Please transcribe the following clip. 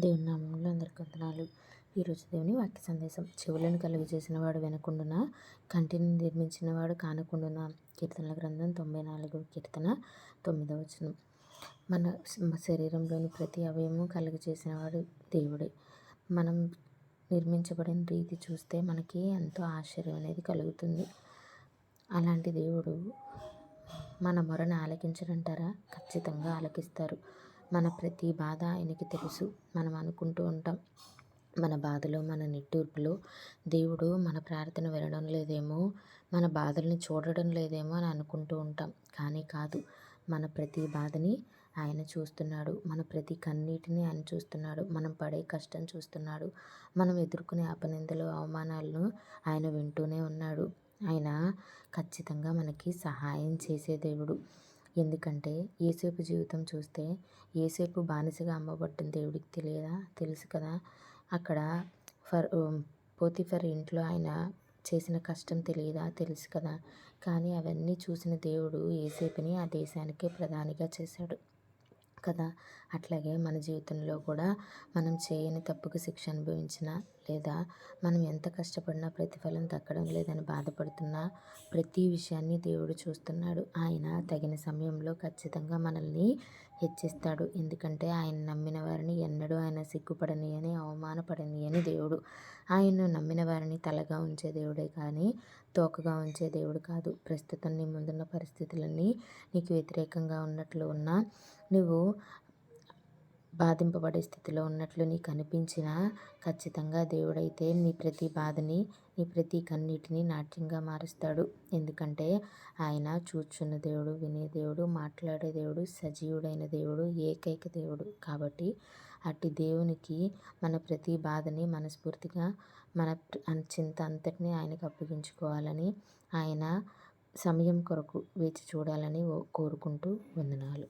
దేవుని నామంలో అందరికి వందనాలు. ఈరోజు దేవుని వాక్య సందేశం. చెవులను కలుగజేసిన వాడు వినకుండున, కంటిని నిర్మించిన వాడు కానకుండున. కీర్తనల గ్రంథం 94 కీర్తన 9వ వచనం. మన శరీరంలోని ప్రతి అవయవము కలుగజేసిన వాడు దేవుడే. మనం నిర్మించబడిన రీతి చూస్తే మనకి ఎంతో ఆశ్చర్యం అనేది కలుగుతుంది. అలాంటి దేవుడు మన మొరను ఆలకించడంటారా? ఖచ్చితంగా ఆలకిస్తారు. మన ప్రతి బాధ ఆయనకి తెలుసు. మనం అనుకుంటూ ఉంటాం, మన బాధలో మన నిట్టూర్పులో దేవుడు మన ప్రార్థన వినడం లేదేమో, మన బాధల్ని చూడడం లేదేమో అని అనుకుంటూ ఉంటాం. కానీ కాదు, మన ప్రతి బాధని ఆయన చూస్తున్నాడు. మన ప్రతి కన్నీటిని ఆయన చూస్తున్నాడు. మనం పడే కష్టం చూస్తున్నాడు. మనం ఎదుర్కొనే అపనిందలు, అవమానాలను ఆయన వింటూనే ఉన్నాడు. ఆయన ఖచ్చితంగా మనకి సహాయం చేసే దేవుడు. ఎందుకంటే యోసేపు జీవితం చూస్తే, యోసేపు బానిసగా అమ్మబడ్డ దేవుడికి తెలియదా? తెలుసు కదా. అక్కడ పోతిఫర్ ఇంట్లో ఆయన చేసిన కష్టం తెలియదా? తెలుసు కదా. కానీ అవన్నీ చూసిన దేవుడు యోసేపుని ఆ దేశానికే ప్రధానిగా చేశాడు కదా. అట్లాగే మన జీవితంలో కూడా మనం చేయని తప్పుకు శిక్ష అనుభవించినా, లేదా మనం ఎంత కష్టపడినా ప్రతిఫలం దక్కడం లేదని బాధపడుతున్నా, ప్రతి విషయాన్ని దేవుడు చూస్తున్నాడు. ఆయన తగిన సమయంలో ఖచ్చితంగా మనల్ని హెచ్చిస్తాడు. ఎందుకంటే ఆయన నమ్మిన వారిని ఎన్నడూ ఆయన సిగ్గుపడనీయని, అవమానపడనీయని దేవుడు. ఆయన్ను నమ్మిన వారిని తలగా ఉంచే దేవుడే కానీ తోకగా ఉంచే దేవుడు కాదు. ప్రస్తుతం నీ ముందున్న పరిస్థితులన్నీ నీకు వ్యతిరేకంగా ఉన్నట్లు ఉన్నా, నువ్వు బాధింపబడే స్థితిలో ఉన్నట్లు నీకు అనిపించినా, ఖచ్చితంగా దేవుడైతే నీ ప్రతి బాధని, నీ ప్రతి కన్నీటిని నాట్యంగా మారుస్తాడు. ఎందుకంటే ఆయన చూచున్న దేవుడు, వినే దేవుడు, మాట్లాడే దేవుడు, సజీవుడైన దేవుడు, ఏకైక దేవుడు. కాబట్టి అట్టి దేవునికి మన ప్రతి బాధని మనస్ఫూర్తిగా, మన చింత అంతటిని ఆయనకు అప్పగించుకోవాలని, ఆయన సమయం కొరకు వేచి చూడాలని కోరుకుంటూ వందనాలు.